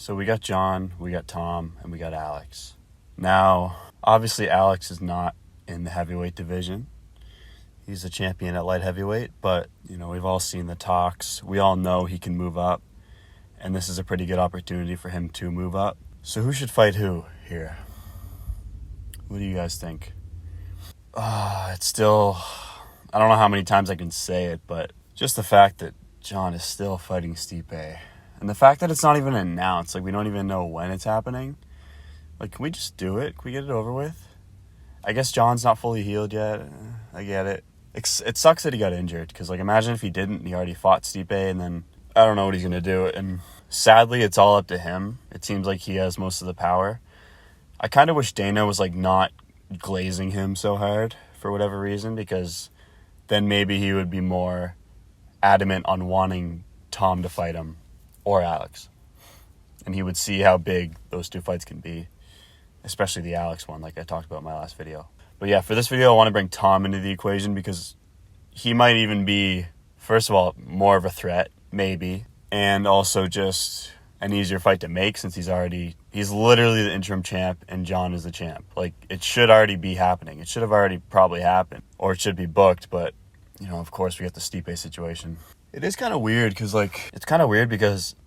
So we got John, we got Tom, and we got Alex. Now, obviously Alex is not in the heavyweight division. He's a champion at light heavyweight, but, we've all seen the talks. We all know he can move up, and this is a pretty good opportunity for him to move up. So who should fight who here? What do you guys think? It's still, I don't know how many times I can say it, but just the fact that John is still fighting Stipe, and the fact that it's not even announced, we don't even know when it's happening. Can we just do it? Can we get it over with? I guess John's not fully healed yet. I get it. It sucks that he got injured, because, imagine if he didn't, he already fought Stipe, and then I don't know what he's going to do. And sadly, it's all up to him. It seems like he has most of the power. I kind of wish Dana was, not glazing him so hard for whatever reason, because then maybe he would be more adamant on wanting Tom to fight him or Alex. And he would see how big those two fights can be, especially the Alex one, like I talked about in my last video. But yeah, for this video, I want to bring Tom into the equation because he might even be, first of all, more of a threat, maybe, and also just an easier fight to make since he's literally the interim champ and John is the champ. It should already be happening. It should have already probably happened, or it should be booked, but, of course, we got the Stipe situation. It is kind of weird because, I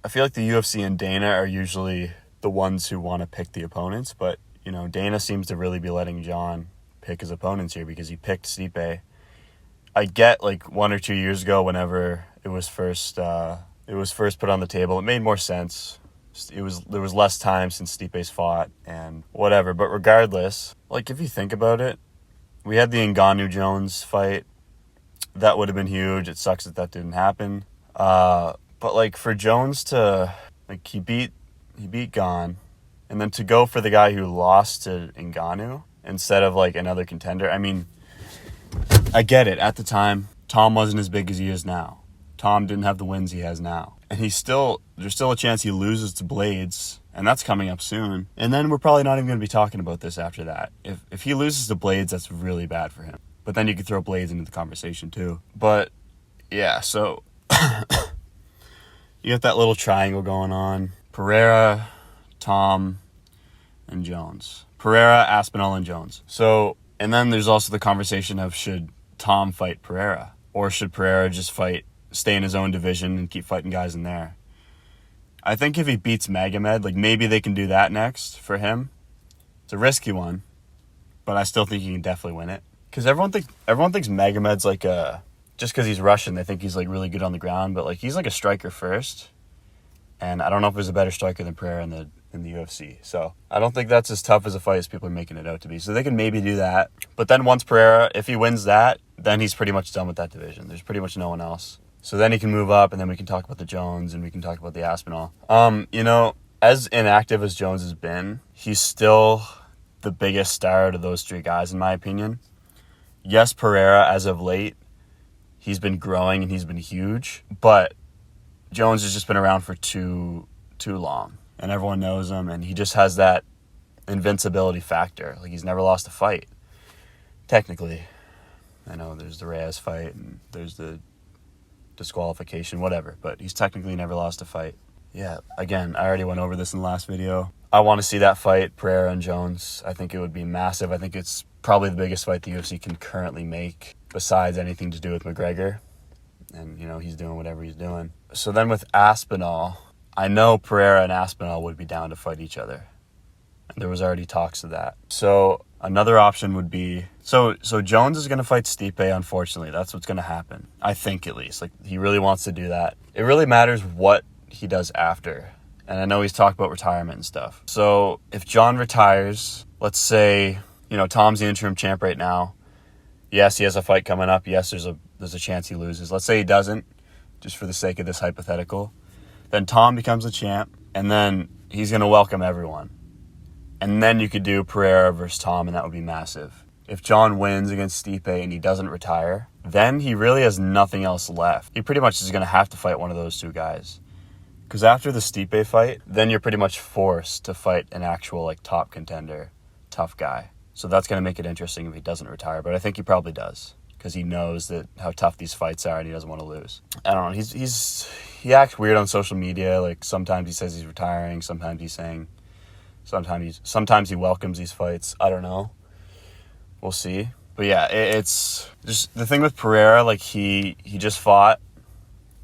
feel like the UFC and Dana are usually the ones who want to pick the opponents, but, Dana seems to really be letting John pick his opponents here because he picked Stipe. I get, 1 or 2 years ago, whenever it was first put on the table, it made more sense. There was less time since Stipe's fought and whatever, but regardless, if you think about it, we had the Ngannou-Jones fight. That would have been huge. It sucks that didn't happen. But for Jones to, he beat Gon, and then to go for the guy who lost to Ngannou instead of another contender. I mean, I get it. At the time, Tom wasn't as big as he is now. Tom didn't have the wins he has now. And there's still a chance he loses to Blades, and that's coming up soon. And then we're probably not even going to be talking about this after that. If he loses to Blades, that's really bad for him. But then you could throw Blades into the conversation too. But yeah, so you got that little triangle going on. Pereira, Tom, and Jones. Pereira, Aspinall, and Jones. So, and then there's also the conversation of should Tom fight Pereira? Or should Pereira just stay in his own division and keep fighting guys in there? I think if he beats Magomed, maybe they can do that next for him. It's a risky one, but I still think he can definitely win it. Because everyone thinks Magomed's just because he's Russian, they think he's really good on the ground, but he's a striker first. And I don't know if there's a better striker than Pereira in the UFC. So I don't think that's as tough as a fight as people are making it out to be. So they can maybe do that. But then once Pereira, if he wins that, then he's pretty much done with that division. There's pretty much no one else. So then he can move up, and then we can talk about the Jones, and we can talk about the Aspinall. As inactive as Jones has been, he's still the biggest star out of those three guys, in my opinion. Yes, Pereira, as of late, he's been growing and he's been huge, but Jones has just been around for too long, and everyone knows him, and he just has that invincibility factor. He's never lost a fight, technically. I know there's the Reyes fight, and there's the disqualification, whatever, but he's technically never lost a fight. Yeah, again, I already went over this in the last video. I want to see that fight, Pereira and Jones. I think it would be massive. I think it's probably the biggest fight the UFC can currently make, besides anything to do with McGregor. And, he's doing whatever he's doing. So then with Aspinall, I know Pereira and Aspinall would be down to fight each other. And there was already talks of that. So another option would be, so Jones is going to fight Stipe, unfortunately. That's what's going to happen. I think, at least. He really wants to do that. It really matters what he does after. And I know he's talked about retirement and stuff. So if John retires, let's say, Tom's the interim champ right now. Yes, he has a fight coming up. Yes, there's a chance he loses. Let's say he doesn't, just for the sake of this hypothetical. Then Tom becomes the champ, and then he's going to welcome everyone. And then you could do Pereira versus Tom, and that would be massive. If John wins against Stipe and he doesn't retire, then he really has nothing else left. He pretty much is going to have to fight one of those two guys. Because after the Stipe fight, then you're pretty much forced to fight an actual top contender, tough guy. So that's going to make it interesting if he doesn't retire, but I think he probably does. because he knows that how tough these fights are and he doesn't want to lose. I don't know. He acts weird on social media. Like sometimes he says he's retiring, sometimes he welcomes these fights. I don't know. We'll see. But yeah, it's just the thing with Pereira. Like he just fought,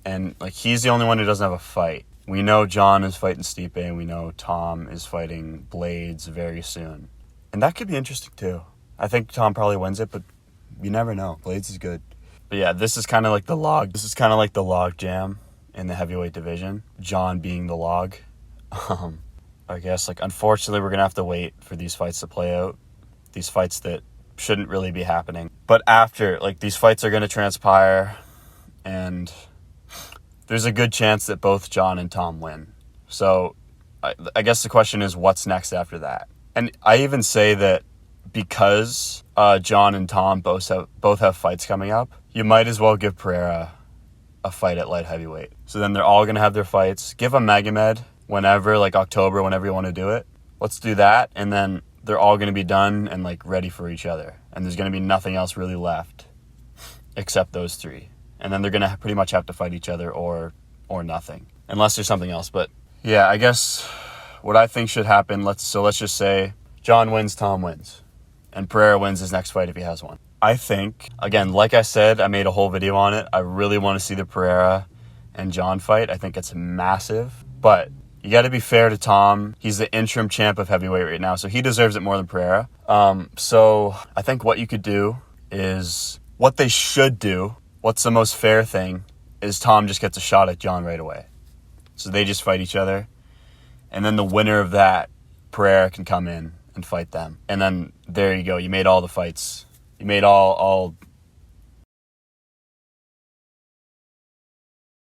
and like he's the only one who doesn't have a fight. We know John is fighting Stipe, and we know Tom is fighting Blades very soon, and that could be interesting too. I think Tom probably wins it, but you never know. Blades is good. But yeah, this is kind of like the log. This is kind of like the log jam in the heavyweight division. John being the log. I guess like unfortunately we're gonna have to wait for these fights to play out. These fights that shouldn't really be happening. But after, like, these fights are going to transpire, and there's a good chance that both John and Tom win. So I guess the question is, what's next after that? And I even say that because John and Tom both have fights coming up, you might as well give Pereira a fight at light heavyweight. So then they're all going to have their fights. Give them Magomed whenever, like October, whenever you want to do it. Let's do that, and then they're all going to be done and like ready for each other. And there's going to be nothing else really left except those three. And then they're going to pretty much have to fight each other or nothing. Unless there's something else. But yeah, I guess what I think should happen, let's just say John wins, Tom wins. And Pereira wins his next fight if he has one. I think, again, like I said, I made a whole video on it. I really want to see the Pereira and John fight. I think it's massive. But you got to be fair to Tom. He's the interim champ of heavyweight right now, so he deserves it more than Pereira. So I think what you could do is, what they should do, what's the most fair thing, is Tom just gets a shot at John right away. So they just fight each other. And then the winner of that, Pereira, can come in and fight them. And then there you go. You made all the fights. You made all